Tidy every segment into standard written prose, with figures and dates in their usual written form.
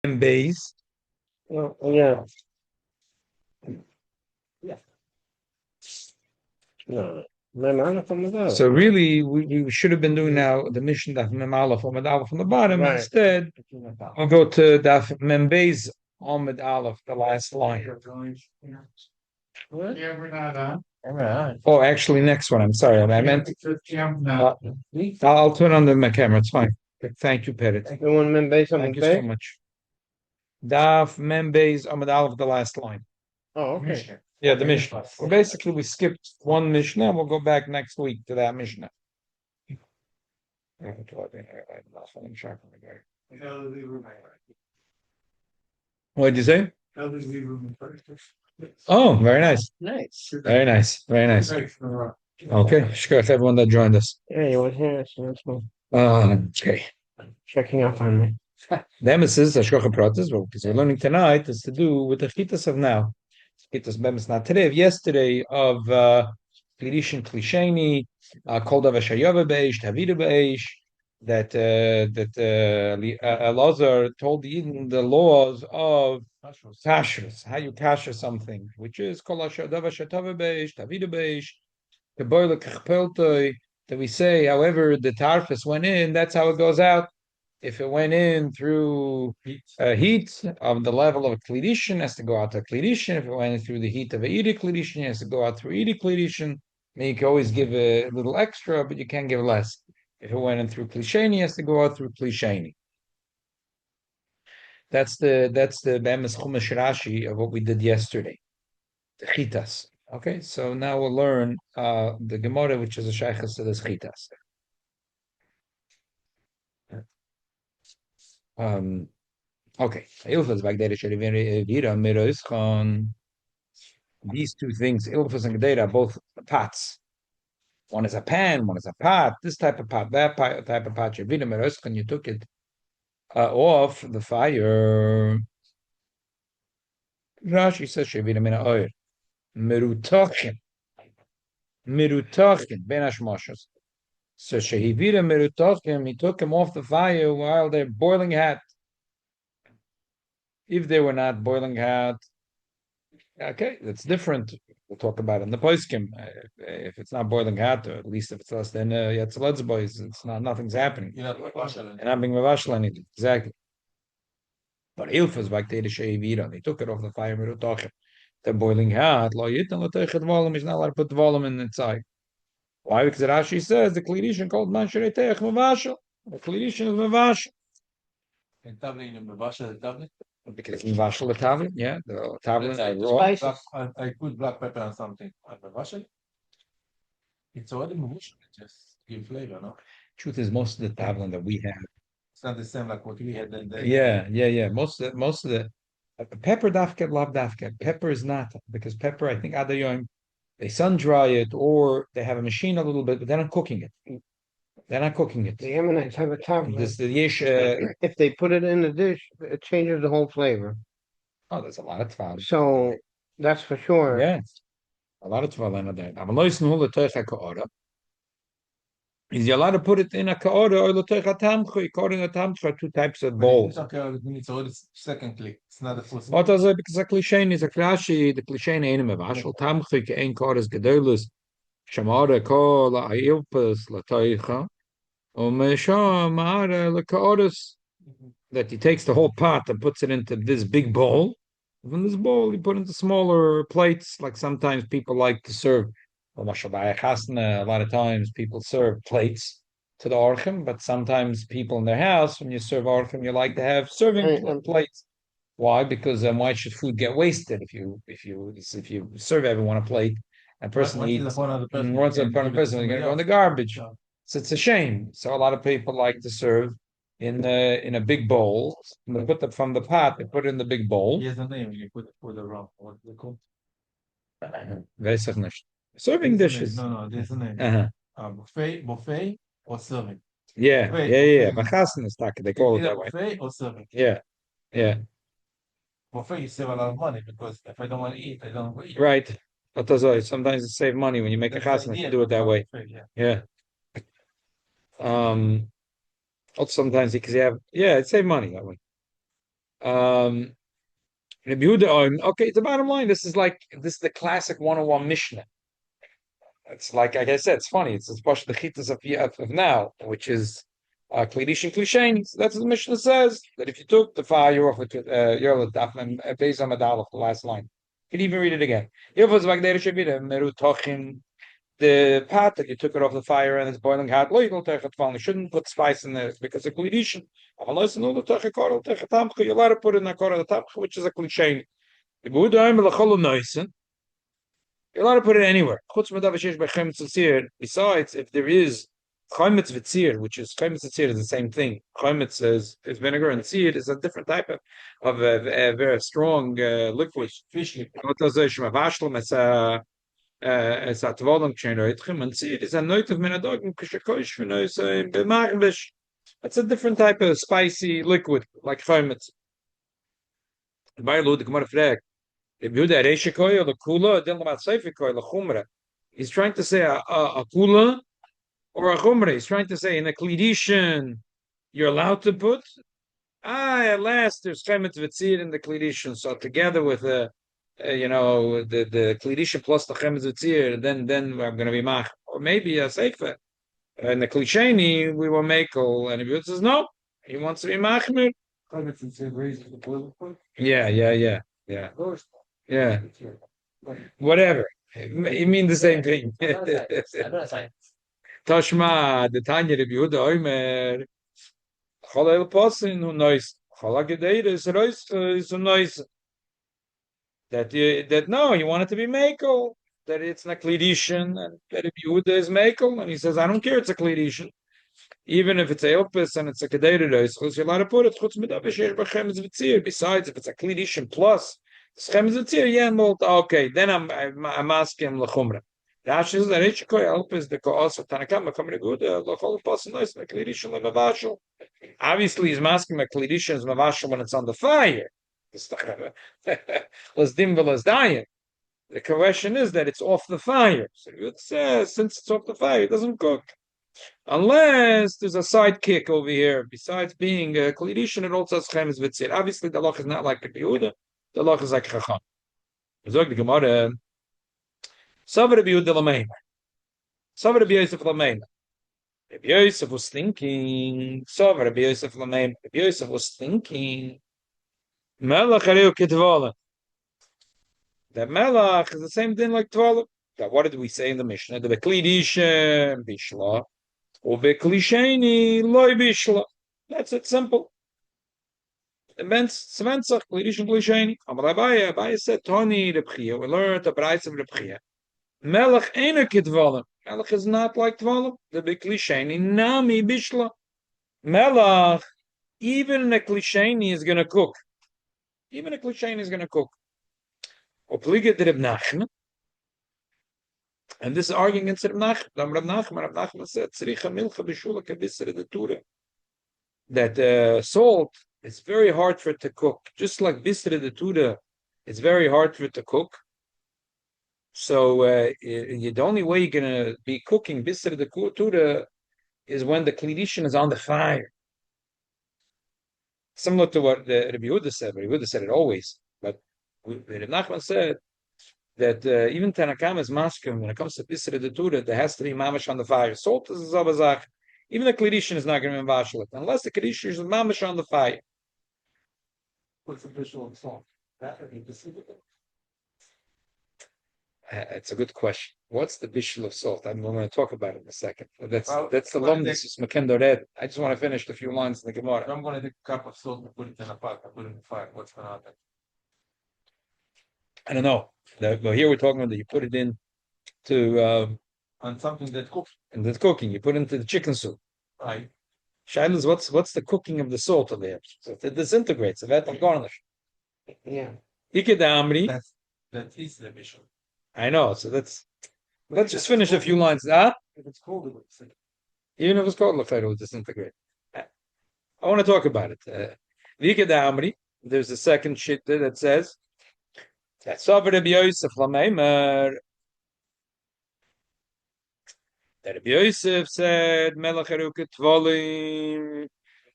and base. Oh, yeah. Yeah. No. Mem Aleph Amud Aleph. So really, we should have been doing now the mission Daf Mem Aleph Amud Aleph on the bottom. Right. Instead, we'll go to Daf Mem Beis Amud Aleph, the last line. What? Yeah, we're not on. Oh, actually, next one. I'm sorry. I meant. I'll turn on the camera. It's fine. Thank you, Pettit. The one Mem Beis Thank Amud you so Beis? much. Daf Mem Beis Amud Aleph, the last line. Oh, okay. Yeah, the Mishnah. Well, basically, we skipped one Mishnah. We'll go back next week to that Mishnah. What did you say? Oh, very nice. Nice. Very nice. Very nice. Okay. Shkach everyone that joined us. Yeah, you was here, so that's cool. Okay. Checking up on me. The emphasis, Hashgacha Pratis, because we're learning tonight, is to do with the Chitas of now. Chitas Bemis not today, of yesterday, of Klidish and Klisheni, Kol Davar Shayava Beish, Tavida Beish, that Elazar told the Eden the laws of kashrus, how you kasher something, which is Kol Davar Shatava Beish, Tavida Beish, the boiler Kachpeltoi, that we say, however, the tarfus went in, that's how it goes out. If it went in through heat of the level of a klidishin, has to go out to a klidishin. If it went in through the heat of a edi klidishin, it has to go out through edi klidishin. Then you can always give a little extra, but you can't give less. If it went in through klisheni, it has to go out through klisheni. That's the Be'emes Chumash Rashi of what we did yesterday, the chitas. Okay, so now we'll learn the Gemorrah, which is a shaykhas to this chitas. Okay. These two things, Ilfas and Gedera, are both pots. One is a pan, one is a pot. This type of pot, that type of pot. You took it off the fire. Rashi says Shevina Mina Oir. Merutachin. Merutachin. Ben Ashmoshas. So Shehivira Merutachin, he took him off the fire while they're boiling hot. If they were not boiling hot, okay, that's different. We'll talk about it in the poskim. If it's not boiling hot, or at least if it's less than Yatzaletz boys, it's not, nothing's happening. You're not being mavashal anything. Exactly. But ilfas back to the sheivira, they took it off the fire with the boiling hot. Lo yitin lo teichet volume is not allowed to put the volume in inside. Why? Because Rashi says the klidishin called man shereteich mavashal. The klidishin is mavashal. And tablet in the tablet. Because mavashal the tablet, yeah, the tablet raw. I put black pepper on something. It's already mavashal. Just give flavor, no? Truth is, most of the tablet that we have, it's not the same like what we had then. Yeah. Most of the pepper dafket, love dafket. Pepper is not, because pepper, I think adayom, they sun dry it or they have a machine a little bit, but they're not cooking it. They're not cooking it. The Yemenites have a tablet. If they put it in the dish, it changes the whole flavor. Oh, there's a lot of tval. So that's for sure. Yeah, a lot of tval in there. I'm lois nuhula toicha kaora. Is you allowed to put it in a kaora or l'toicha tamcha? According to tamcha, two types of bowls. It's already second click. It's not the first. What does it? Because a cliche is a klashi. The cliche ain't a mevashal. Tamcha kein kaoras gedolos. Shamara kol la'ilpas l'toicha. That he takes the whole pot and puts it into this big bowl. From this bowl, he put into smaller plates, like sometimes people like to serve. A lot of times people serve plates to the orchim, but sometimes people in their house, when you serve orchim, you like to have serving plates. Why? Because why should food get wasted if you serve everyone a plate? A person eats once in front of the person, you're going to go in the garbage. So it's a shame. So a lot of people like to serve in a big bowl. And they put from the pot. They put it in the big bowl. Here's the name. You put it for the wrong. What's it called? Serving dishes. No, there's a name. Buffet or serving. Yeah. They call it that way. Buffet or serving. Yeah. Buffet, you save a lot of money because if I don't want to eat, I don't eat. Right. But sometimes it save money when you make a chasna. You do it that way. Yeah. Also sometimes because you have it save money that way. Um, Rabbi Yehuda, okay, the bottom line, this is the classic 101 Mishnah. It's like I said, it's funny. It's especially the chitas of now, which is klidish and klisheni. So that's what the Mishnah says, that if you took the fire off with Yerla Dafman Beis Amadalach, the last line, you can even read it again. The pot that you took it off the fire and it's boiling hot, you shouldn't put spice in there because it's a klidishin. You're allowed to put it in a korah the tamch, which is a klisheni. You're allowed to put it anywhere. Besides, if there is chametz v'tzir, which is chametz v'tzir is the same thing. Chametz is vinegar, and tzir is a different type of a very strong liquid. Fish liquid. It's a tvolum ksheinoitchem, and tzir is a noit of menadogim kishakosh v'nois b'machbish. It's a different type of spicy liquid, like chametz. By the Gemorrah fragt. He's trying to say a kula or a chumra. He's trying to say in a klidishin you're allowed to put. At last there's chemetz v'tzir in the klidishin. So together with the klidishin plus the chemetz v'tzir, then I'm going to be mach. Or maybe a seifa. In the klisheni we will make all. And if says no, he wants to be machmir. Yeah. Yeah, whatever. You mean the same thing. Tashma, the Tanya Rabbi Yehuda Omer, Cholel Posin who knows Cholagedeir is who knows that no, you want it to be Makel, that it's not Klidishan, and that Rabbi Yehuda is Makel, and he says, I don't care, it's a Klidishan. Even if it's a Elpis and it's a Kedeir, you're allowed to put it, besides, if it's a Klidishan plus. Okay, then I'm asking lechumra. Rashi says that each help is the cause of Tanakama coming good. Lochol person knows the klidishan lemavashal. Obviously, he's asking a klidishan is mavashal when it's on the fire. Let's dim let's dying. The question is that it's off the fire. So it says since it's off the fire, it doesn't cook. Unless there's a sidekick over here. Besides being a klidishan, it also has chemes v'tzir. Obviously, the loch is not like the Yehuda. The loch is like chacham. Zog the Gemara. Savar Rabbi Yehuda Lameina. Savar Rabbi Yosef Lameina. Rabbi Yosef was thinking. Savar Rabbi Yosef Lameina. Rabbi Yosef was thinking. Melach hareu ketvala. That melach is the same thing like tvala. That what did we say in the Mishnah? The beklidisha bishla, or beklisheni loy bishla. That's it, simple. Svensach, Klidishan Klisheni. Abai said, Tony Rebchia. We learned the price of Rebchia. Melech Einer Kitvalim. Melech is not like Tvalim. The big Klisheni, Nami Bishla. Melech, even a Klisheni is going to cook. Even a Klisheni is going to cook. Opliget Reb Nachman. And this is arguing against Reb Nachman. Reb Nachman said, Tzricha Milcha Bishula Kabisra de Tura. That salt, it's very hard for it to cook. Just like bistre de Tura, it's very hard for it to cook. So the only way you're going to be cooking bistre de Tura is when the klidishin is on the fire. Similar to what Rabbi Yehuda said. Rabbi Yehuda said it always. But Rabbi Nachman said that even Tanakam is masculine. When it comes to bistre de Tura, there has to be mamash on the fire. Salt is a zabazach. Even the klidishin is not going to be mavashal unless the klidishin is mamash on the fire. What's the visual of salt? It's a good question. What's the bishul of salt? I'm going to talk about it in a second. That's the lumdis is Makendo Red. I just want to finish the few lines in the Gemara. I'm going to take a cup of salt and put it in a pot. I put it in the fire. What's going to happen? I don't know. But here we're talking about that you put it in to on something that cooks. And the cooking. You put it into the chicken soup. Right. Shilas, what's the cooking of the salt of there? So it disintegrates. It's garnish. Yeah. That is the mission. I know. So let's just finish a few lines. If it's cold, it would disintegrate. Even if it's cold, it will disintegrate. I want to talk about it. There's a second shit that says that Savar Rabbi Yosef Lameimer. That Rabbi Yosef said, Melech Haruket Tvolim,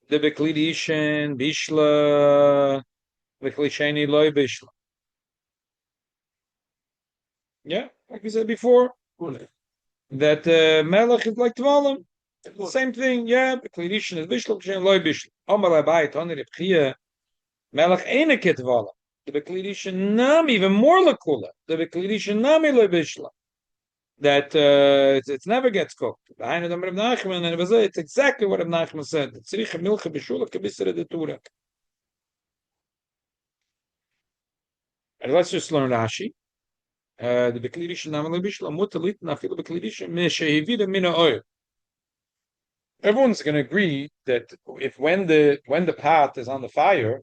the Beklidishin, Bishla, B'kli sheni loy bishla. Yeah, like we said before, that melech is like tvalim. Same thing, yeah. B'kli rishon is bishla, b'kli sheni loy bishla. Omar Abai, Tony Rebchia, melech ene ketvalim. The b'kli rishon nam even more lakula. The b'kli rishon nami loy bishla. That it never gets cooked. Behind the Reb Nachman, and it was it's exactly what Reb Nachman said. Tzrich milcha b'shula k'bisra de tura. And let's just learn Rashi. The Beklirisha Namale Bishla Mutalit Nafil Beklirisha Meshehivida Mina Oil. Everyone's going to agree that if when the pot is on the fire,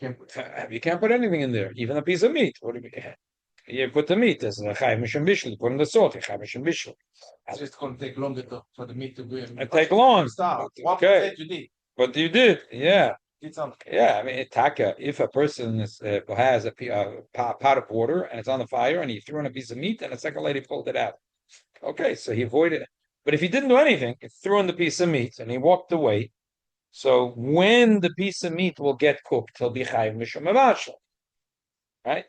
you can't put anything in there, even a piece of meat. What do you put the meat? There's a Chai Mishim Bishla. Put in the salt. Chai Mishim Bishla. It's just going to take longer for the meat to go in. It take long. Stop. Okay. You did. But you did, yeah. Did something. Yeah, I mean, taka. If a person has a pot of water and it's on the fire and he threw in a piece of meat and the second lady pulled it out, okay, so he avoided it. But if he didn't do anything, he threw in the piece of meat and he walked away. So when the piece of meat will get cooked, he'll be chayiv mishum mavashel, right?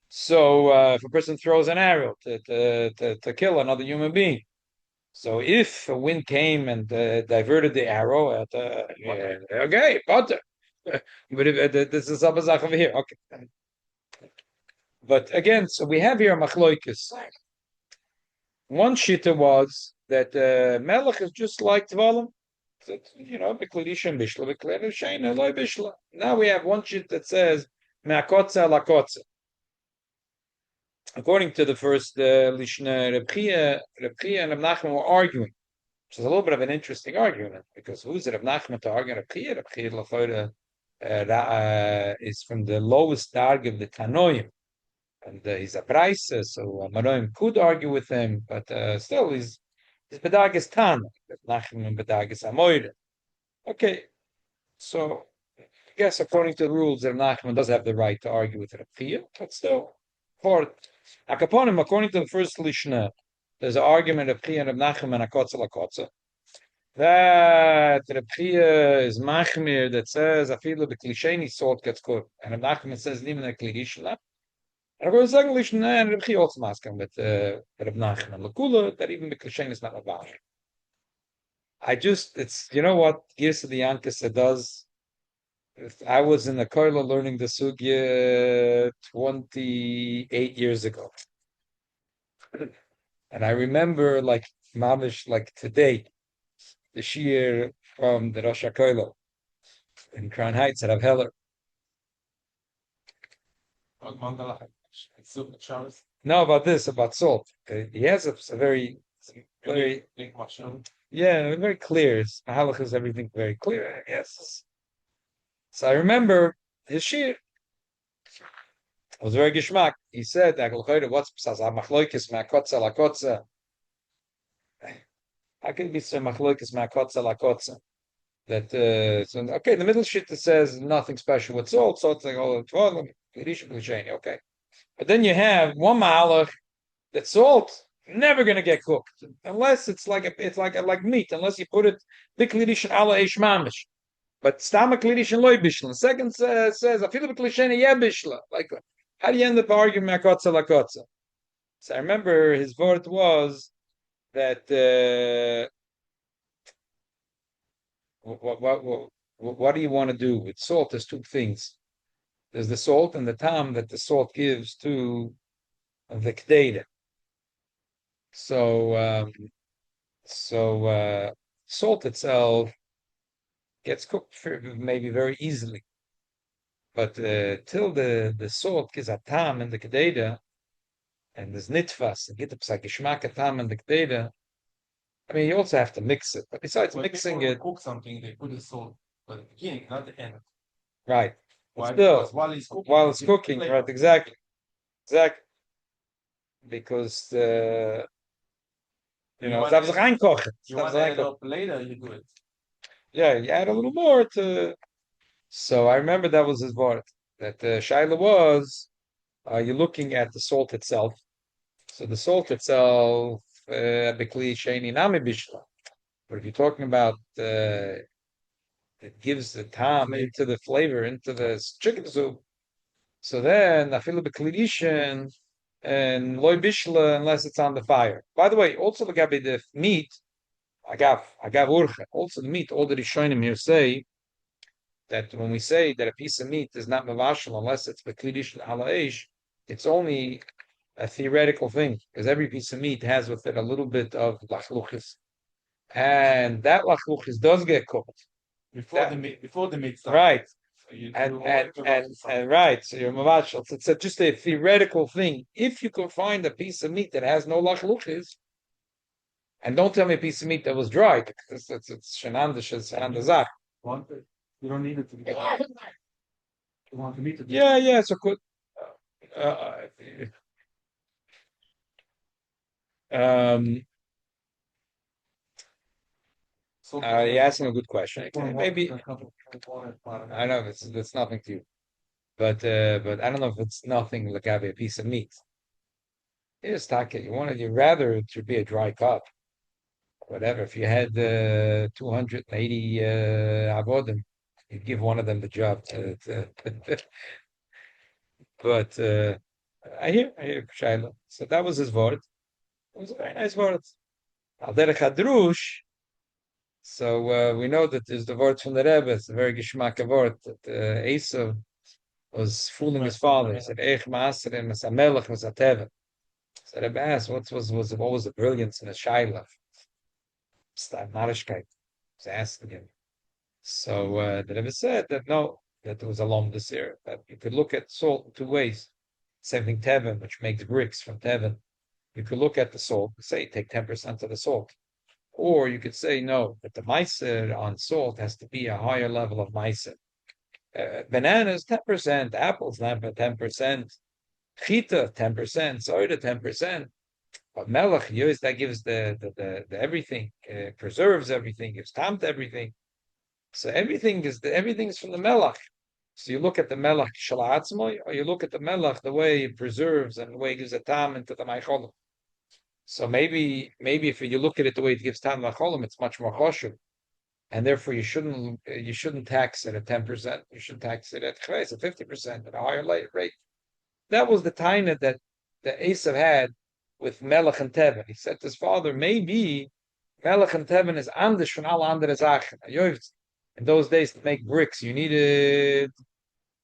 So if a person throws an arrow to kill another human being, so if a wind came and diverted the arrow, okay, butter. But if, this is Abazach over here. Okay. But again, so we have here a machloikis. One shita was that melech is just like tvalim. You know, b'kledisha bishla, b'kledisha loy bishla. Now we have one shit that says me'akotza lakotza. According to the first Lishna, Reb Chia and Reb Nachman were arguing, which is a little bit of an interesting argument, because who's it, Reb Nachman to argue? Reb Chia is from the lowest darg of the Tanoim, and he's a Braisa, so Maroim could argue with him, but still his bedag is Tan, Reb Nachman bedag is Amoyre. Okay, so I guess according to the rules, Reb Nachman does have the right to argue with Reb Chia, but still, Akaponim, according to the first Lishna, there's an argument of Chia and of Nachman and Akotza Lakotza. That Reb Chia is Machmir that says Afilu b'klisheni salt gets cooked, and Reb Nachman says Niman klirishla. And I go to the second Lishna, and Reb Chia also masking with Reb Nachman Lakula that even b'klisheni is not about. It's you know what Girsa the Yankasa does. I was in the Koila learning the Sugya 28 years ago. And I remember like Mamish, like today, the Shir from the Rosh HaKoila in Crown Heights at Avheller. No, about this, about salt. He has a very yeah, very clear. Halach is everything very clear, yes. So I remember his shir. It was very gishmak. He said, "What's machloikis ma'akotza lakotza?" How can it be so machloikis ma'akotza lakotza? That so, okay, the middle shit that says nothing special with salt. So it's like okay. But then you have one malach that salt never going to get cooked unless it's like meat, unless you put it biklidish ala eish mamish. But stama klidish and loy bishla. Second says afilu b'klisheni yeah bishla. Like, how do you end up arguing makotza lakotza? So I remember his word was that what do you want to do with salt? There's two things. There's the salt and the tam that the salt gives to the k'deda. So salt itself gets cooked maybe very easily, but till the salt gives a tam in the kededa, and there's nitfas and get the psakishmak tam in the kededa. I mean, you also have to mix it. But besides mixing it, cook something, they put the salt at the beginning, not the end. Right. Why? Still, while it's cooking, right? Exactly. Because that was reinkochen. You want to add up later, you do it. Yeah, you add a little more to. So I remember that was his word. That Shaila was, you're looking at the salt itself. So the salt itself, bikli sheni nami bishla. But if you're talking about it gives the time into the flavor into the chicken soup, So then afilu b'klidishin and loy bishla unless it's on the fire. By the way, also the gabi the meat. Agav urcha. Also the meat. All the Rishonim here say that when we say that a piece of meat is not mavashal unless it's b'klidishin ala eish, it's only a theoretical thing because every piece of meat has with it a little bit of lachluchis, and that lachluchis does get cooked before the meat starts. right. So you And right, so you're mavashal. So it's just a theoretical thing. If you can find a piece of meat that has no lachluchis, and don't tell me a piece of meat that was dry because it's shenandish zach. You don't need it to be. You want the meat to be. Yeah. So could. Uh, um, you're asking a good question. Maybe I know it's nothing to you, but I don't know if it's nothing like having a piece of meat. You just take it. You rather it should be a dry cup, whatever. If you had 280 avodim, you'd give one of them the job. But I hear Shaila. So that was his word. It was a very nice word. Al derech hadrush. So we know that there's the word from the Rebbe. It's a very geschmack word that Esav was fooling his father. He said, "Eich ma'asrim es hamelech es hateva." So the Rebbe asked, what was the brilliance in a shaila? Narishkeit. He's asking him. So the Rebbe said that no, that there was a lom this year. That you could look at salt in two ways. Same thing Tevin, which makes bricks from Tevin. You could look at the salt, say take 10% of the salt. Or you could say no, that the meiser on salt has to be a higher level of meiser. Bananas 10%, apples 10%, chita 10%, soda 10%. But melech, that gives the everything, preserves everything, gives tam to everything. So everything's from the melech. So you look at the melech shalatzmoy, or you look at the melech the way it preserves and the way it gives a tam into the maicholim. So maybe if you look at it the way it gives tam maicholim, it's much more choshev, and therefore you shouldn't tax it at 10%. You should tax it at 50% at a higher rate. That was the taina that the Esav had with melech and tevin. He said to his father, maybe melech and tevin is anders from all andere zachen. In those days, to make bricks, you needed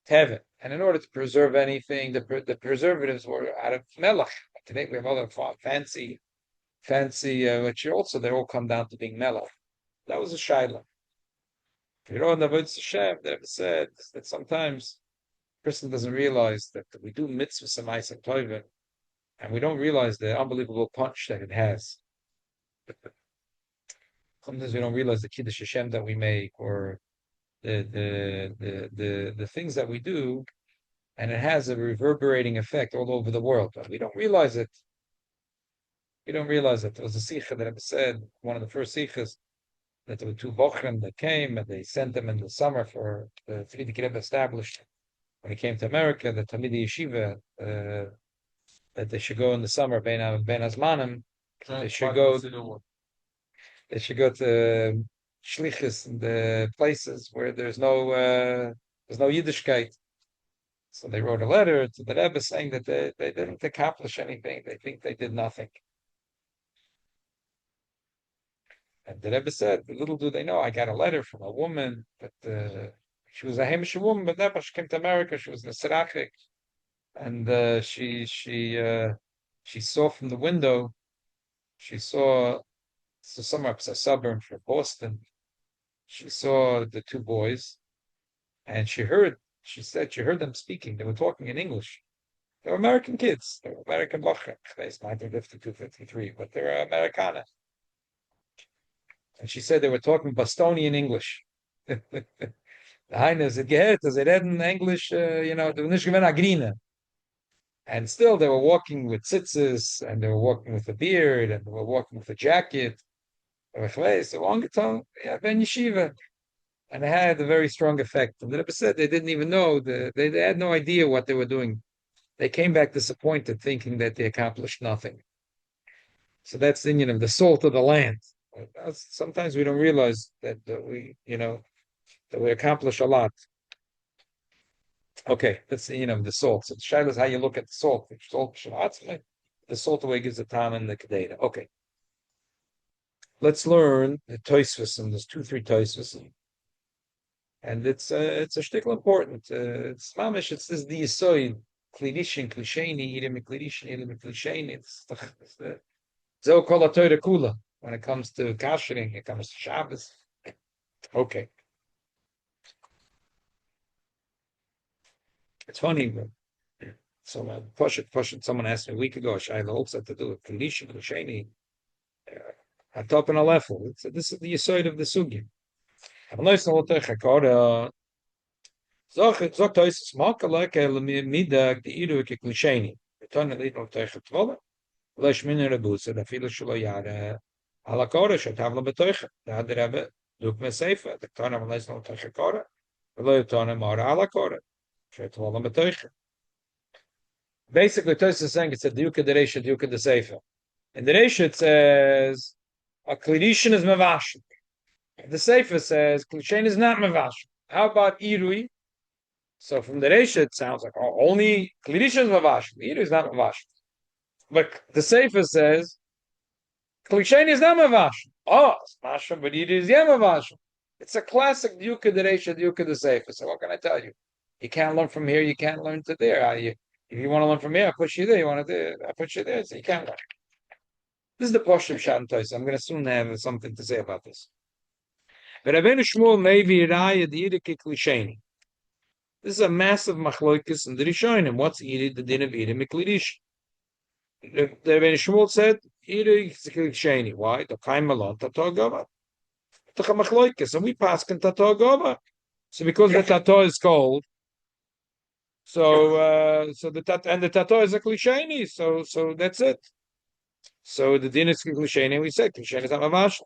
tevin, and in order to preserve anything, the preservatives were out of melech. Today we have other fancy, which also they all come down to being melech. That was a shaila. You know, in the Avodas Hashem, they said that sometimes a person doesn't realize that we do mitzvahs and ma'asim tovim, and we don't realize the unbelievable punch that it has. Sometimes we don't realize the kiddush Hashem that we make, or the things that we do, and it has a reverberating effect all over the world. But we don't realize it. We don't realize it. There was a sikha that Rebbe said, one of the first sikhas, that there were two bochrim that came, and they sent them in the summer for the Frierdiker Rebbe established. When he came to America, the Talmidei Yeshiva, that they should go in the summer, Ben Azmanim, they should go to shlichus in the places where there's no Yiddishkeit. So they wrote a letter to the Rebbe saying that they didn't accomplish anything. They think they did nothing. And the Rebbe said, little do they know, I got a letter from a woman, but she was a Hamish woman, but never she came to America. She was Nesrachik, and she saw from the window. She saw somewhere up a suburb from Boston. She saw the two boys, and she said she heard them speaking. They were talking in English. They were American kids. They were American Bachar. It's 1952, 53, but they're Americana. And she said they were talking Bostonian English. The Highness had gehört, as they read in English, they were nicht gewinn agrina. And still they were walking with tzitzis, and they were walking with a beard, and they were walking with a jacket. They were so long tongue, ben yeshiva. And it had a very strong effect. And the Rebbe said they didn't even know, they had no idea what they were doing. They came back disappointed, thinking that they accomplished nothing. So that's the Indian of the salt of the land. Sometimes we don't realize that we accomplish a lot. Okay, that's the salt. So the shaila is how you look at the salt. The salt away gives the time and the kedera. Okay. Let's learn the Tosfos, and there's 2-3 Tosfos, and it's a shtickle important. It's mamish. It's this the yisoid klidishin klisheni irim klidishin irim klisheni. It's the zo kol Torah kula when it comes to kashering. It comes to Shabbos. Okay, it's funny. So push it. Someone asked me a week ago. Shaila also had to do with klidishin klisheni. Atop and a level. This is the yisoid of the sugya. Sagt euch, es mag like midag die iru ke klisheni. Beton lit auf teuch twolle. Lesh min rebus da viele shlo yare. Ala kore shat havla betoych. Da der habe duk me sefer. Da kann man leis noch teuch kore. Lo yton mar ala kore. Shat twolle betoych. Basically, Tosh is saying it's a duke the Reisha, duke the sefer. In the Reisha it says a klishin is mevash. The sefer says klishen is not mevash. How about irui? So from the Reisha, it sounds like only Klidisha is Mavash. The Iru is not Mavash. But the Sefer says Klisheni is not Mavash. Oh, it's Masha, but Iru is Mavash. It's a classic Duke of the Reisha, Duke of the Sefer. So what can I tell you? You can't learn from here, you can't learn to there. If you want to learn from here, I push you there. You want to do I push you there, so you can't learn. This is the Poshim Shantais. I'm going to soon have something to say about this. But Rabbeinu Shmuel maybe Raya the Iru Klisheni. This is a massive machloikis in the Rishonim. What's Iri, the din of Iri Miklidish? The Rebbeinu Shmuel said, Iri Sheni. Why? The Kaim Malon, Tato Gova. The machloikis, and we pass in Tato Gova. So because the Tato is cold, so the Tato is a Klisheni, so that's it. So the din is Klisheni, we say Klisheni is not Mavash.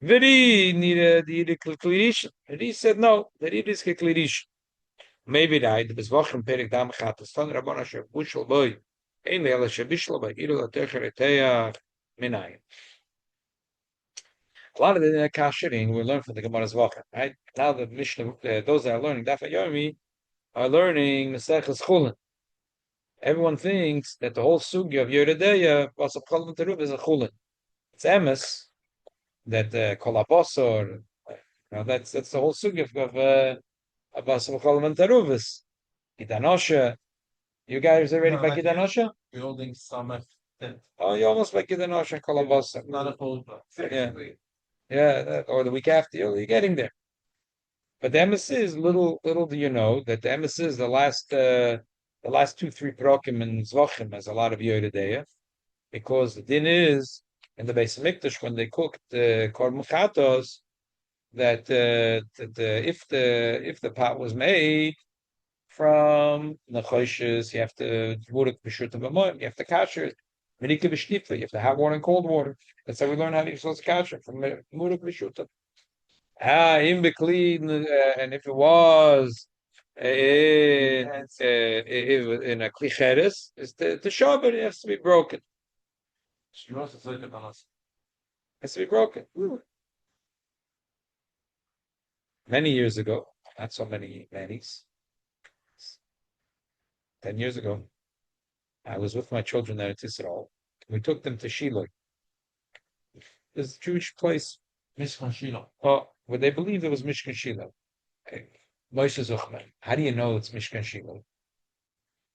Very near the Iri Klidish. And he said, no, the Iri is Klidish. Maybe right. Bis Wochen Perik Dam Chat is von Rabbana Shabushel Boy. Ein Lele Shabishel Boy. Iru La Techer Eteya Minay. A lot of the Kashering we learn from the Gemorah's Wochen. Right now, the Mishnah, those that are learning Daf Yomi are learning Maseches Chulin. Everyone thinks that the whole sugya of Yeredeya was a Chulin Terub is a Chulin. It's emes that Kolabosor. That's the whole sugya of Basel Chulin Teruvis. Gidanosha. You guys are ready by Gidanosha? Building summit. Oh, you're almost by Gidanosha Kolabosor. Not a whole, Yeah, or the week after, you're getting there. But the emes is little do you know that the emes is the last 2-3 prokim and zvochim has a lot of Yehudadeya, because the din is in the Beis Hamikdash when they cooked the korban chatos that if the pot was made from nechoshes, you have to muruk b'shut b'moim, you have to kasher Menika b'shtifa, you have to have water and cold water. That's how we learn how to use kasher from muruk b'shut. In Beklid, and if it was in a klicheres, it's the shabbos, it has to be broken. It has to be broken. Many years ago, not so many, 10 years ago, I was with my children there at Israel. We took them to Shiloh. This Jewish place. Mishkan Shiloh. Oh, well, they believe it was Mishkan Shiloh. Moshe Zuchman. How do you know it's Mishkan Shiloh?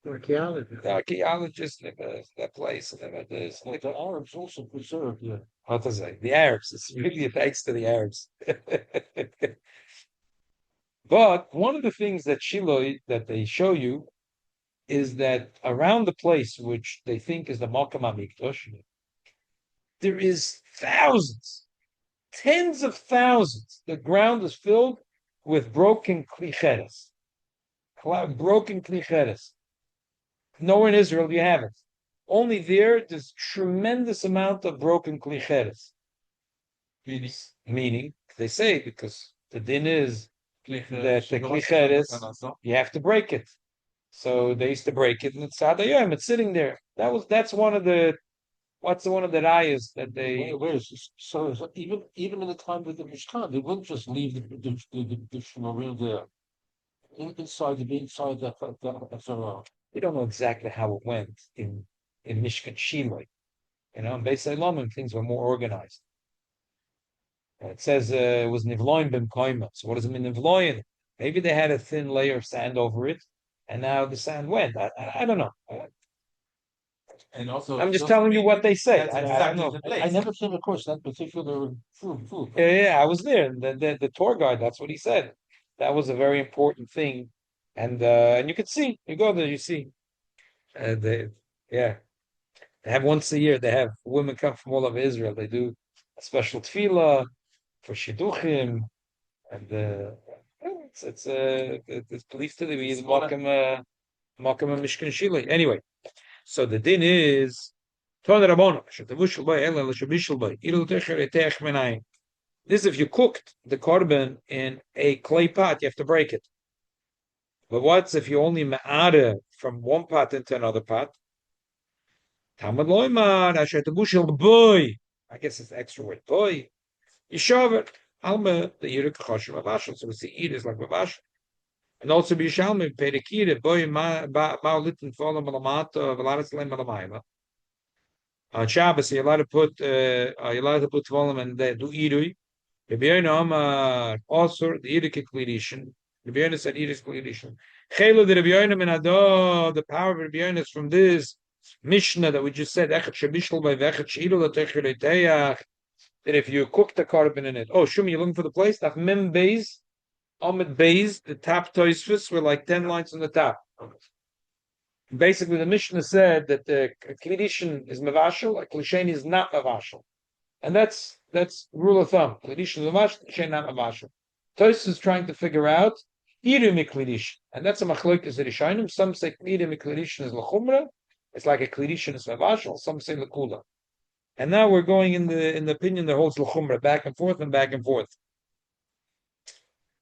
Archaeologist. The archaeologists live that place. The Arabs also preserved, yeah. What to say? The Arabs. It's really thanks to the Arabs. But one of the things that Shiloh that they show you is that around the place which they think is the Malkam HaMikdash, there is thousands, tens of thousands. The ground is filled with broken klicheres. Broken klicheres. Nowhere in Israel do you have it. Only there's tremendous amount of broken klicheres. Meaning, they say, because the din is that the klicheres, you have to break it. So they used to break it, and it's Adayom, it's sitting there. That's one of the rayas that they. So even in the time of the Mishkan, they wouldn't just leave the shemarim there. inside the We don't know exactly how it went in Mishkan Shiloi. In Beis Elamim, things were more organized. It says it was Nivloin Bim Koima. So what does it mean Nivloin? Maybe they had a thin layer of sand over it, and now the sand went. I don't know. And also, I'm just telling you what they say. I don't know. I never came across that particular food. Yeah, I was there. The tour guide, that's what he said. That was a very important thing. And you can see, you go there, you see. Yeah. They have once a year, they have women come from all over Israel. They do a special tefillah for shidduchim, and it's believed to be Makam Mishkan Shili. Anyway, so the din is this if you cooked the korban in a clay pot, you have to break it. But what's if you only ma'ada from one pot into another pot? Talmud loymar asher tebushel boy. I guess it's the extra word boy. You shove it. Alma the yirik choshev avashel. So we see eat is like avashel. And also Bishalmi Pedikira boy ma'olitin folam malamata velaris lem malamayla. On Shabbos you're allowed to put folam and they do irui. The Biyana Amar also the Irik Klidishan. The Biyana said Irik Klidishan. Chelo the Biyana Minado, the power of the Biyana is from this Mishnah that we just said, Echet Shabishal by Vechet Shilu Latechiriteach, that if you cook the carbon in it. Oh, Shumi, you're looking for the place? That Mem Beis, Ahmed Beis, the top Toisfus were like 10 lines on the top. Basically, the Mishnah said that the Klidishan is Mavashal, a Klishani is not Mavashal. And that's rule of thumb. Klidishan is Mavashal, Klishani not Mavashal. Tois is trying to figure out Iru Miklidishan. And that's a machlokes that Rishonim. Some say Iru Miklidishan is Lachumra. It's like a Klidishan is Mavashal. Some say Lakula. And now we're going in the opinion that holds Lachumra, back and forth and back and forth.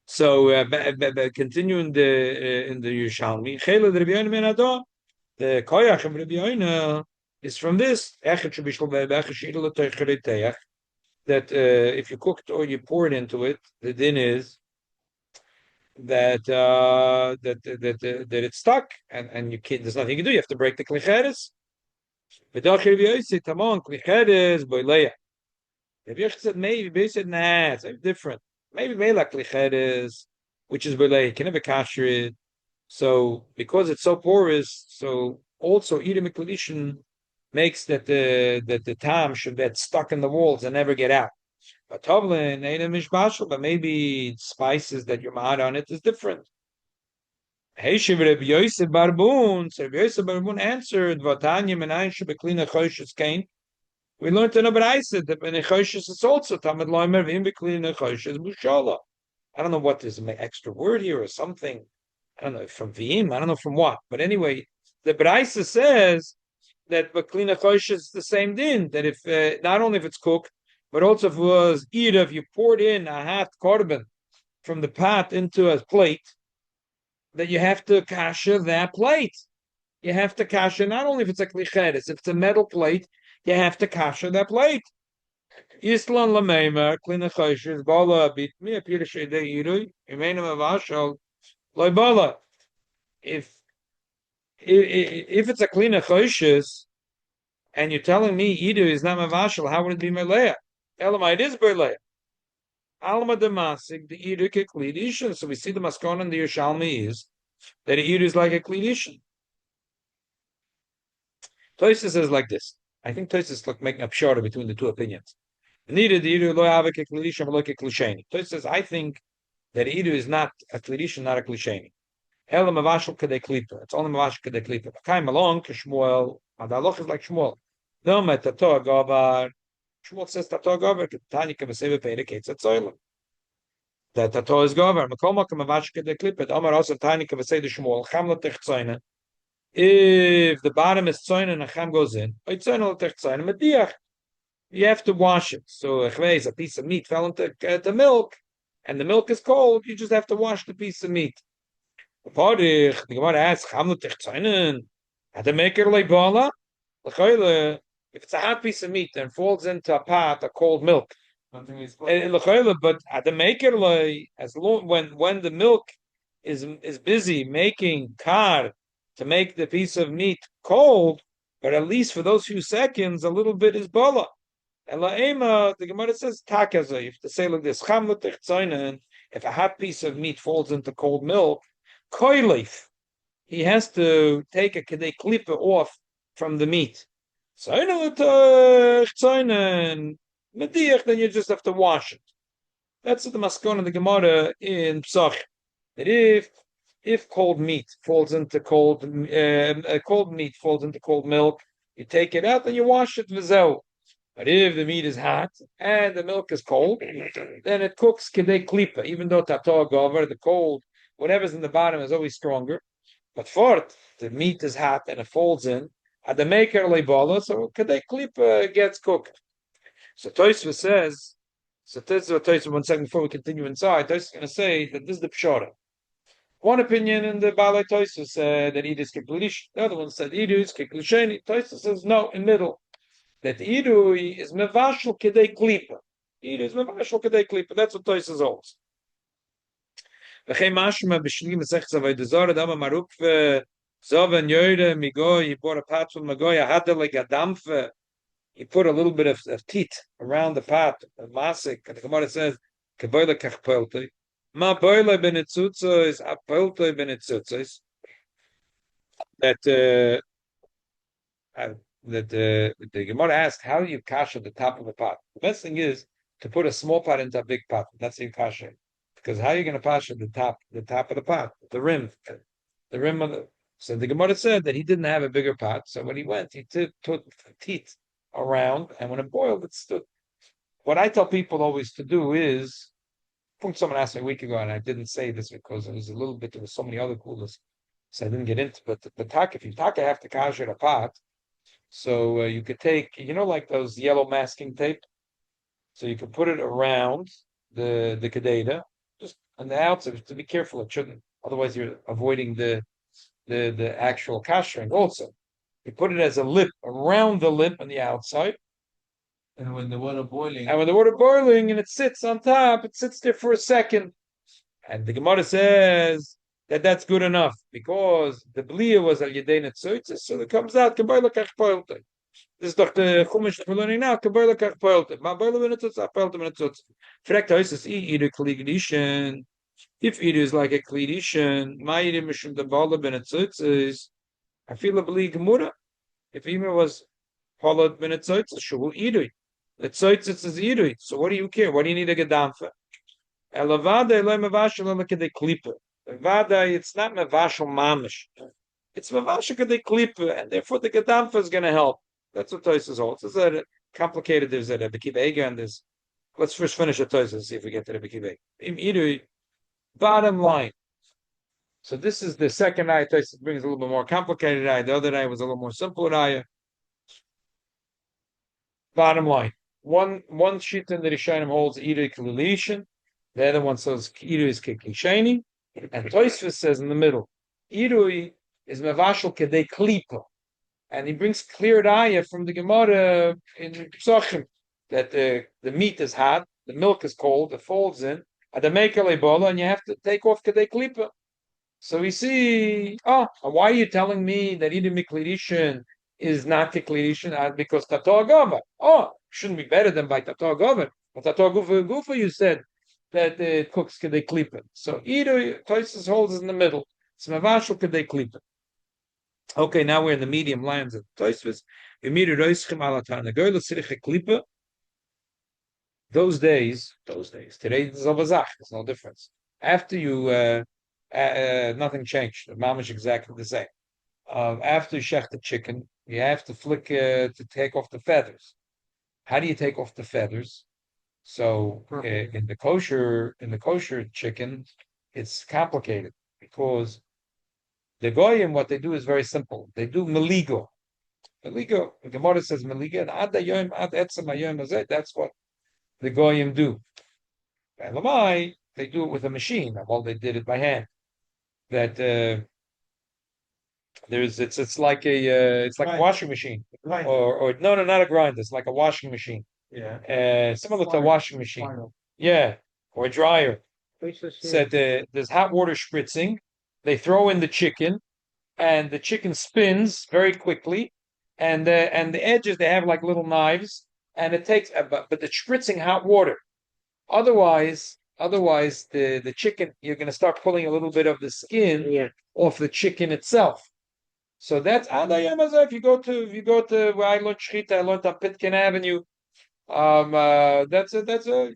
So continuing in the Yerushalmi, Chela the Rabbi Yoina ben Adon, the Koyach of Rabbi Yoina is from this that if you cook it or you pour it into it, the din is that that it's stuck and you can't. There's nothing you can do. You have to break the klicheres. Rabbi Yochanan said maybe, but he said nah, it's different. Maybe melak klicheres, which is belay, you can never kasher it. So because it's so porous, so also eating mikladishin makes that the tam should get stuck in the walls and never get out. But tovlin ain't a mishbashal, but maybe spices that you mad on it is different. Hey, Shiv Rabbi Yosef Barbun. So Rabbi Yosef Barbun answered, "Vatanya menayin shebeklina choshes kain." We learned in a brayse that benechoshes is also tamid loimer v'im beklina choshes bushala. I don't know what there's an extra word here or something. I don't know from v'im. I don't know from what. But anyway, the brayse says that beklina choshes is the same din. That if not only if it's cooked, but also if it was either if you poured in a hot korban from the pot into a plate, that you have to kasha that plate. You have to kasha not only if it's a klicheres, if it's a metal plate, you have to kasha that plate. Islan lameima klina choshes bala bit me appear shedei yirui imenim avashal loy bala. If it's a klina choshes and you're telling me Idu is not mavashal, how would it be melea? Elamai it is berlea. Alma demasik the Idu keklidishan. So we see the maskon and the Yerushalmi is that the Idu is like a klidishan. Tosis says like this. I think Tosis is like making a pshara between the two opinions. Neither the Idu lo have a klidishan or like a klisheni. Tosis says I think that Idu is not a klidishan, not a klisheni. Elam mavashal kadei klipa. It's only mavashal kadei klipa. Came along to Shmuel. Adaloch is like Shmuel. No metator gavar. Shmuel says tator gavar. Tani kavaseva peirik etz atzoylam. That tator is gavar. Makom makom mavashal kadei klipa. Amar also tani kavaseva Shmuel. Cham latech tzayna. If the bottom is tzayna and a cham goes in, tzayna latech tzayna mediach. You have to wash it. So a piece of meat fell into the milk, and the milk is cold. You just have to wash the piece of meat. The Gemara asks, had to make it like bala? If it's a hot piece of meat and falls into a pot of cold milk, but had to make it like as long when the milk is busy making kar to make the piece of meat cold, but at least for those few seconds, a little bit is bala. And la'ema, the Gemara says takaza. You have to say like this: if a hot piece of meat falls into cold milk, koilif, he has to take a kedei klipa off from the meat. Then you just have to wash it. That's the maskon of the Gemara in Psach. That if cold meat falls into cold milk, you take it out and you wash it vizel. But if the meat is hot and the milk is cold, then it cooks kedei klipa. Even though tato gover, the cold, whatever's in the bottom is always stronger. But fort, the meat is hot and it folds in. At the maker leibola, so kedei klipa gets cooked. So Tosfos says. So this is what Tosfos. 1 second before we continue inside. Tosfos is going to say that this is the pshara. One opinion in the Balei Tosfos said that Idu is keklish. The other one said Idu is keklisheni. Tosfos says no, in middle. That Idu is mevashel kedei klipa. Idu is mevashel kedei klipa. That's what Tosfos holds. V'chei mashma b'shli mesech avodah zara dama marukve zoven yoyre migoy. He bought a pot from migoy. Ahada legadamfe. He put a little bit of teat around the pot, a masik, and the Gemara says, "Keboyle kachpoltei." Ma boyle benetzutzos, apoltei benetzutzos. The Gemara asked, "How do you kasha the top of the pot?" The best thing is to put a small pot into a big pot. That's the kasha, because how are you going to kasha the top of the pot, the rim of the. So the Gemara said that he didn't have a bigger pot, so when he went, he took teat around, and when it boiled, it stood. What I tell people always to do is, I think someone asked me a week ago, and I didn't say this because it was a little bit, there was so many other coolers, so I didn't get into it. But if you have to kasher a pot, so you could take, like those yellow masking tape, so you could put it around the kededa, just on the outside, to be careful, it shouldn't, otherwise you're avoiding the actual kashering also. You put it as a lip around the lip on the outside. And when the water boiling. And it sits on top, it sits there for a second. And the Gemara says that that's good enough because the Blia was al Yedei Netzoitzes, so it comes out, Kabbalah Kach Poelte. This is doch the Chumash we're learning now, Kabbalah Kach Poelte. Ma Boile Benetzotz, Poelte Benetzotz. Fragt heißt es, Ide Kligdishen. If Ide is like a Klidishen, Ma Ide Mishum the Boile Benetzotzes. I feel a Bli Gemurah. If Ime was Polad Benetzotzes, Shuhu Ide. The Tzoitzes is Ide. So what do you care? What do you need a Gedanfa? Elavada eloi mevashel elakadei klipa. Vada, it's not mevashel mamish. It's mevashel kadei klipa, and therefore the gedamfa is going to help. That's what Tosfos holds. It's a complicated. There's a Rebbe Kiva Eiger and this. Let's first finish the Tosfos and see if we get to Rebbe Kiva Eiger. Bottom line. So this is the second ayah. Tosfos brings a little bit more complicated ayah. The other ayah was a little more simple ayah. Bottom line. One sheet in the Rishonim holds Idu Kililishin. The other one says Idu is Kikishani. And Tosfos says in the middle, Idu is Mevashel Kedei Klipa. And he brings clear ayah from the Gemara in Psachim that the meat is hot, the milk is cold, it folds in, and you have to take off Kedei Klipa. So we see, why are you telling me that Idu Miklidishin is not Kiklidishin? Because Tato Agava. Shouldn't be better than by Tato Agava. But Tato Gufa, you said that it cooks Kedei Klipa. So Idu, Tosfos holds is in the middle. It's Mavashel Kedei Klipa. Okay, now we're in the medium lines of Tosfos. Those days, today is Avazach, there's no difference. After you, nothing changed. The mamish exactly the same. After you shech the chicken, you have to flick to take off the feathers. How do you take off the feathers? So in the kosher chicken, it's complicated because the goyim, what they do is very simple. They do meligo. The Gemara says meligo, and ad yom ad etzem hayom hazeh. That's what the goyim do. And Lamai, they do it with a machine. Well, they did it by hand. That it's like a washing machine, or no, not a grinder. It's like a washing machine. Yeah. Similar to a washing machine. Final. Yeah, or a dryer. said there's hot water spritzing. They throw in the chicken, and the chicken spins very quickly, and the edges they have like little knives, and it takes but the spritzing hot water. Otherwise the chicken you're going to start pulling a little bit of the skin off the chicken itself. So that's if you go to where I learned shchita, I learned on Pitkin Avenue. That's a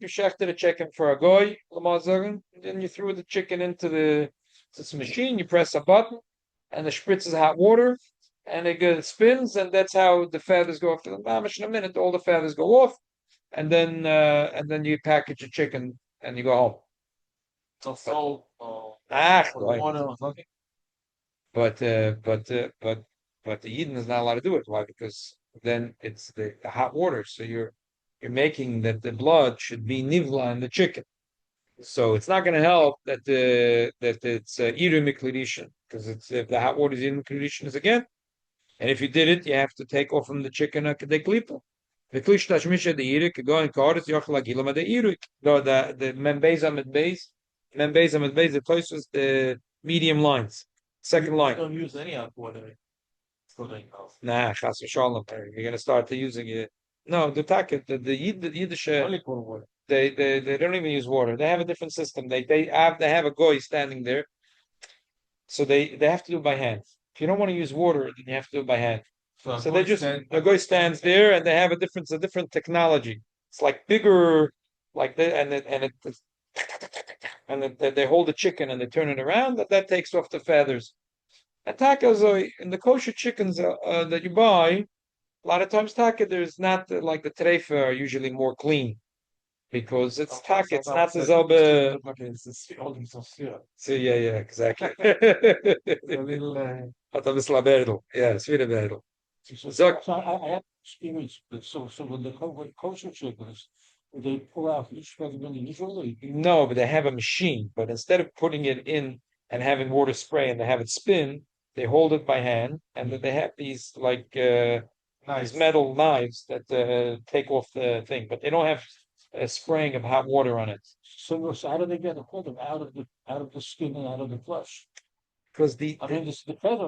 you shechted a chicken for a goy, then you threw the chicken into this machine, you press a button, and the spritz is hot water, and it spins, and that's how the feathers go off. In a minute, all the feathers go off, and then you package your chicken and you go home. So, Right. water or something. But the Eden is not allowed to do it. Why? Because then it's the hot water. So you're making that the blood should be nivla in the chicken. So it's not going to help that it's iru mikladishin, because it's if the hot water is in mikladishin is again. And if you did it, you have to take off from the chicken a kedeklipa. The klish tashmisha the irik go in kardis yochla gilama the irik. No, the membeza med base. The place was the medium lines, second line. Don't use any hot water. Nah, chas v'shalom. You're gonna start using it. No, the taket, the Yiddish. Only pour water. They don't even use water. They have a different system. They have a goy standing there, so they have to do it by hand. If you don't want to use water, then you have to do it by hand. So they just the guy stands there, and they have a different technology. It's like bigger, like that, they hold the chicken and they turn it around. That takes off the feathers. And tacos in the kosher chickens that you buy, a lot of times taka there's not like the treifa are usually more clean because it's taka. It's not the zelbe. So yeah, exactly. A little. Yeah, sweet berdel. So I have experience with so when the kosher chickens, they pull out each feather individually. No, but they have a machine. But instead of putting it in and having water spray and they have it spin, they hold it by hand, and then they have these like these metal knives that take off the thing, but they don't have a spraying of hot water on it. So how do they get a hold of out of the skin and out of the flesh? Because I mean, the feather.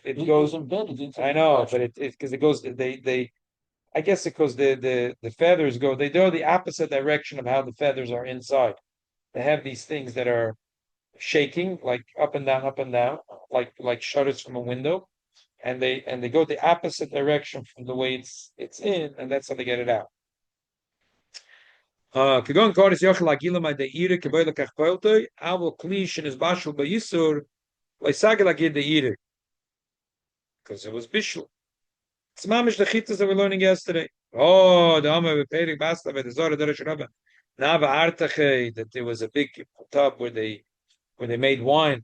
It goes embedded into. I know, but it because it goes they I guess because the feathers go they go the opposite direction of how the feathers are inside. They have these things that are shaking like up and down, like shutters from a window, and they go the opposite direction from the way it's in, and that's how they get it out. Kagon Koris Yochel Agila my Deire Keboila Kachpoiltoi, Avo Klish and his Bashal Bayisur, Lysagel Agid Deire. Because it was Bishul. It's mamish the chitas that we're learning yesterday. Oh, the Amma Peirik Basta by the Zora Derish Rabba. Nava Artache, that there was a big tub where they made wine.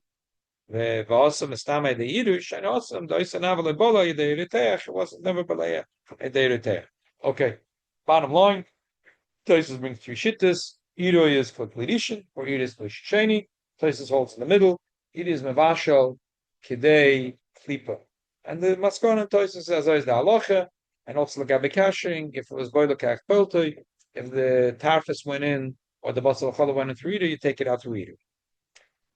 The Vasam Estame the Yidush, and awesome Doisa Navala Bola, the Eritech, it wasn't never Balaya, the Eritech. Okay. Bottom line. Tosis brings three shittas. Either is for Gledishin, or either is for Shisheni. Tosis holds in the middle. Either is Mevashal, Kidei, Klipa. And the Maskon Tosis says is the halacha, and also the Gabi kashing. If it was Boilakach Boltoi, if the Tarfus went in, or the Basal Chala went in through either, you take it out through either.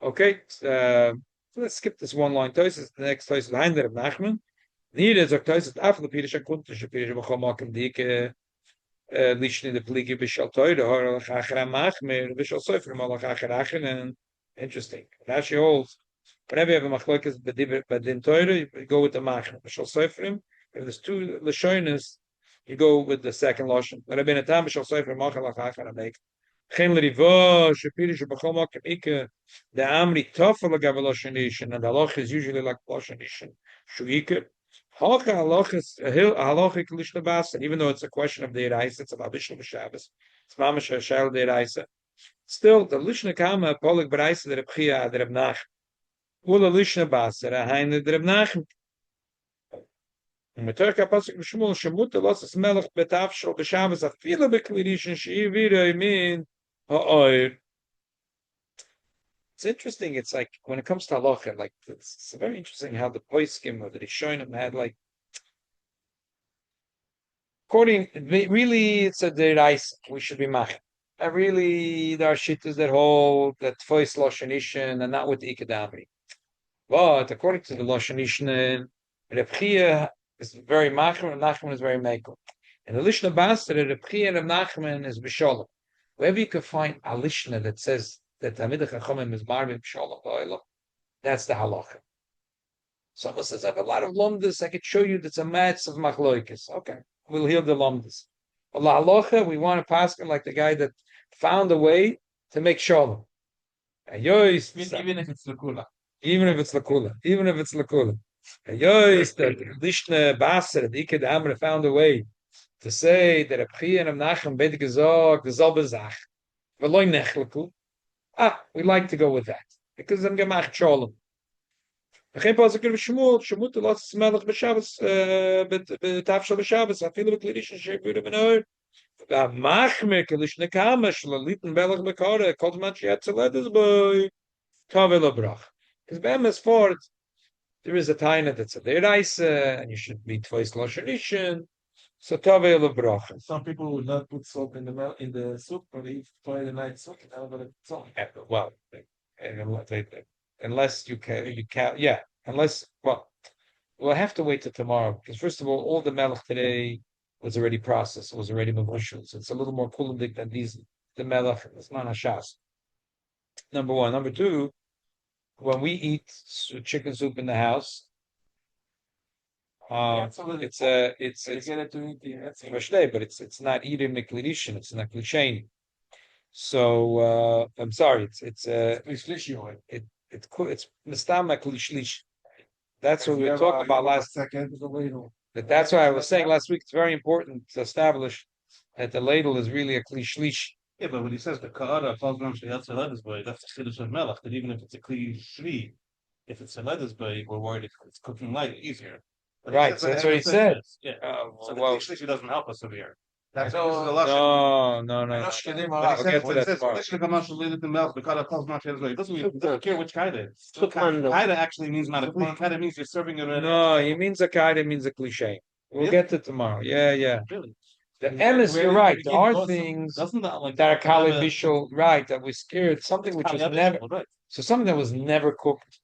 Okay, so let's skip this one line. Tosis, the next Tosis, Heinder of Nachman. Neither is a Tosis, after the Pirisha Kuntish, Pirisha Bachamakim, Dike. Lishni the Pligi Bishal Toida or Chachra Machmir, Bishal Sofer Malachacharachen, interesting. Rashi holds whenever you have a machlokas badin Toida, you go with the Machmir. Bishal Soferim, if there's two Lashonas, you go with the second Lashon. But I've been a time Bishal Sofer Malachachara make. Chen Riva, Shapiri Shabachoma Kamika, the Amri Tofel Gavaloshanishan, and the Loch is usually like Loshanishan. Shuika. And even though it's a question of the Eraisa, it's about Bishul Shabbos. It's Mamash Shal the Eraisa. Still, the Lishna Kama, Polik Braisa, the Rebchia, the Rebnach. Ula Lishna Basara, Haine, the Rebnach. Meturka Pasuk Shmul Shamuta, Losas Melech Betafshal, the Shabbos, a fila Beklirishan, Shi Vida, Min, Ha'oir. It's interesting. It's like when it comes to halacha, like it's very interesting how the poiskim or the Rishonim had like according really it's a deraisa. We should be mach. And really, there are shittas that hold that tvois lashon ishin and not with the ikadami. But according to the lashon ishin, Reb Chia is very machmer, and Nachman is very mekel. And the Lishna Basra, Reb Chia and Reb Nachman is b'shalom. Wherever you can find a Lishna that says that Talmidei Chachamim is marvin b'shalom ba'olam, that's the halacha. Someone says, I have a lot of lomdas, I could show you that's a match of machloikis. Okay, we'll hear the lomdas. But la halacha, we want to pass him like the guy that found a way to make shalom. And yois, Even if it's the kula. even if it's lakula, even if it's lakula. And yois, the Lishna Basra, the Iked Amra found a way to say that a Pchia and a Nachem beide gesagt, the selbe Zach. Veloy nechleku. We like to go with that. Because I'm gemacht shalom. Geen pasuk in Shmuel, Shmuel the last melech b'Shabbos, b'tafshel b'Shabbos, afilu b'klidishin she'budu b'noir. Machmer kelish nekama shlaliten belech b'kara, kol zman she'at zeledes boy, tavel abrach. Because be'emes fort, there is a taina that's a deraisa, and you should be twice lashon. So tavel abrach. Some people would not put salt in the soup, but they eat Friday night soup and have it salt. Well, unless you can, yeah, unless, we'll have to wait till tomorrow, because first of all the melech today was already processed, was already mavushal, so it's a little more kulandik than the melech, it's not hashas. Number one. Number two, when we eat chicken soup in the house, it's Get it to eat the but it's not eating miklishin, it's not klishain. So I'm sorry, it's mistama klishlish. That's what we were talking about last. That's why I was saying last week. It's very important to establish that the ladle is really a klishlish. Yeah, but when he says the ka'ara falls down to the letters boy, that's the chiddush of melech. That even if it's a kli shvi, if it's a letters boy, we're worried it's cooking light easier. But Right, so that's what he said. Yeah. So the Well, kli shlishi doesn't help us over here. That's No, this is the lashon. no. When We'll he get to when that it says tomorrow. "Lishna kamash leilid the melech," the ka'ara falls down to the it doesn't care which kaida. Kaida actually means not a kli. Kaida means you're serving it. No, he means a kaida, means a cliche. We'll Yeah. get to tomorrow. Yeah. Really? The emes, you're right. There are things Doesn't that like that are kali bishul, right? That we scared something which was never. right? So something that was never cooked,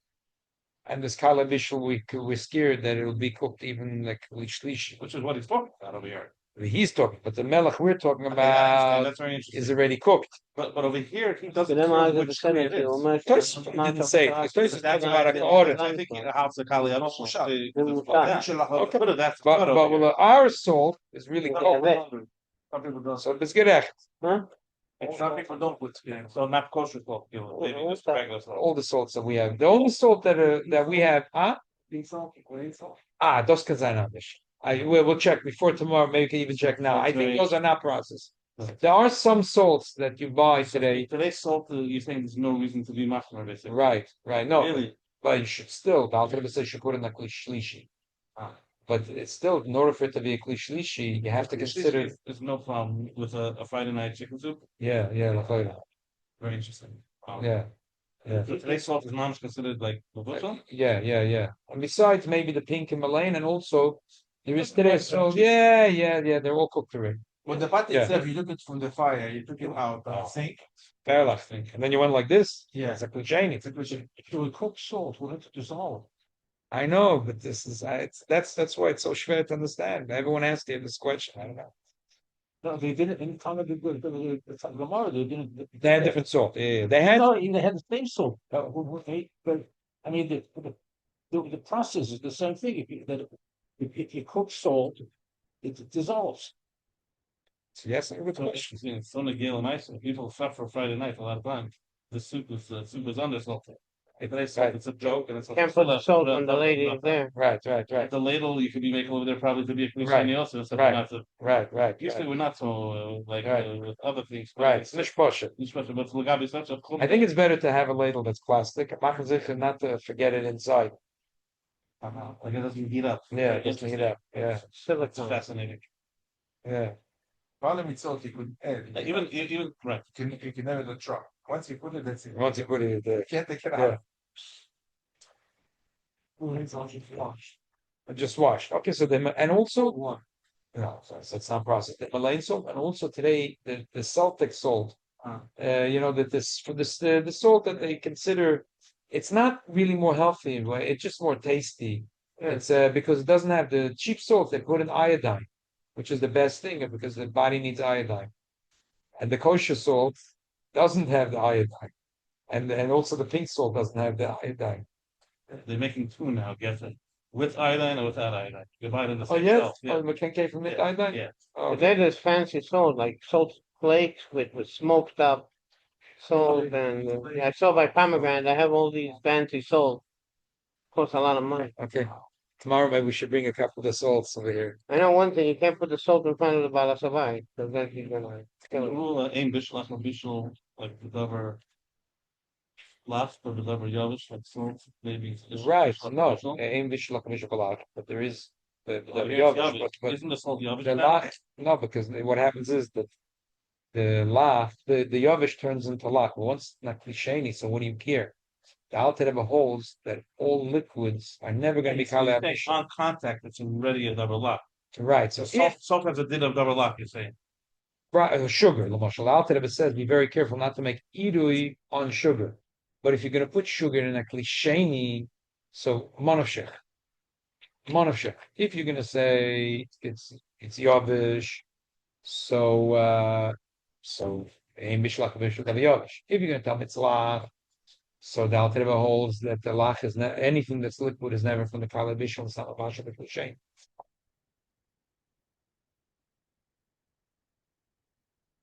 and this kali bishul, we're scared that it'll be cooked even like lishlish. Which is what he's talking about over here. He's talking, but the melech we're talking Okay, I understand. about That's very interesting. is already cooked. But over here he doesn't Then care I which tree it is. Tosfos didn't say it. Tosfos That's talks about a why order. I think it helps the kali. I don't Okay, but that's but our salt is really cooked. Some people don't. So it's gerecht. Some people don't put skin. so not kosher salt. Maybe just regular salt. All the salts that we have. The only salt that we have, Pink salt, green salt. das can sein anders. We'll check before tomorrow. Maybe we can even check now. I think those are not processed. There are some salts that you buy today. Today's salt, you think there's no reason to be machmer, basically. Right. No, Really? but you should still. The Alter Rebbe says you should put in a klishlishi. But it's still, in order for it to be a klishlishi, you have to consider. There's no problem with a Friday night chicken soup. Yeah. Very interesting. Yeah. So today's salt is not considered like mavushal? Yeah. And besides, maybe the pink Himalayan, and also there is today. So yeah. They're all cooked already. When the pot Yeah. itself, you took it from the fire, you took it out, sink. Fairlach thing. And then you went like this. Yeah. It's a klishani. It's a question. If you would cook salt, we'll have to dissolve. I know, but this is that's why it's so schwer to understand. Everyone asks you this question. I don't know. No, they didn't in time of the Gemorrah. They didn't. They had different salt. Yeah. They had. No, they had the same salt. But I mean, the process is the same thing. If you cook salt, it dissolves. Yes, a good question. It's on the gale and ice. People suffer Friday night a lot of times. The soup is undersalted. If they salt, it's a joke, and it's Can't put the salt on the lady there. Right. The ladle you could be making over there probably to be a Right. klishani also. So Right. not to, Right. usually we're not so Right. with other things. Right. It's nicht kosher. Especially but Lagabi such a I think it's better to have a ladle that's plastic. Machen sicher not to forget it inside. like it doesn't heat up. Yeah, just heat up. Yeah. It's Silicone. fascinating. Yeah. Problem with salt, you could add. Like, even right. You can have it in the truck. Once you put it, that's it. Once you put it there. You can't take it Yeah. out. Just washed. Okay, so then and also no, so it's not processed. The Malayan salt, and also today the Celtic salt That this for this the salt that they consider it's not really more healthy in a way, it's just more tasty. It's because it doesn't have the cheap salt, they put in iodine, which is the best thing because the body needs iodine. And the kosher salt doesn't have the iodine. And also the pink salt doesn't have the iodine. They're making two now, get it. With iodine or without iodine. You buy it in the Oh same yes? shelf. Yeah. Oh, McKenke from Yeah. iodine? Yeah. Oh, But there's this fancy salt, like salt flakes with smoked up salt, and I saw by Pomegranate. I have all these fancy salt. Costs a lot of money. okay. Tomorrow maybe we should bring a couple of the salts over here. I know one thing: you can't put the salt in front of the balasavai, because then you're gonna The kill it. rule aim bishlach no bishul like the davar last or the davar yavish like salt maybe Right. No, aim vishlach mishkalat, but there is the yavish, but isn't the salt yavish the now? lach, no, because what happens is that the lach, the yavish turns into lach. But once it's not klisheni, so what do you care? The Alter Rebbe holds that all liquids are never going to be So you're kalei saying abishul. on contact it's already a davar lach. Right. So if Salt has a din of davar lach, you're saying. sugar, Lamashal Alter Rebbe says, be very careful not to make idui on sugar. But if you're going to put sugar in a klisheni, so monofshech. If you're going to say it's yavish, so aim bishlach abishul yavish. If you're going to tell me it's lach, so the Alter Rebbe holds that the lach is anything that's liquid is never from the kalei bishul. It's not a basha b'klishein.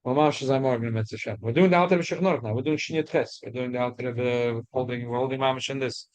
We're doing the Alter Rebbe Shechnor now. We're doing Shniyat Ches. We're doing the Alter Rebbe holding. We're holding mamish in this.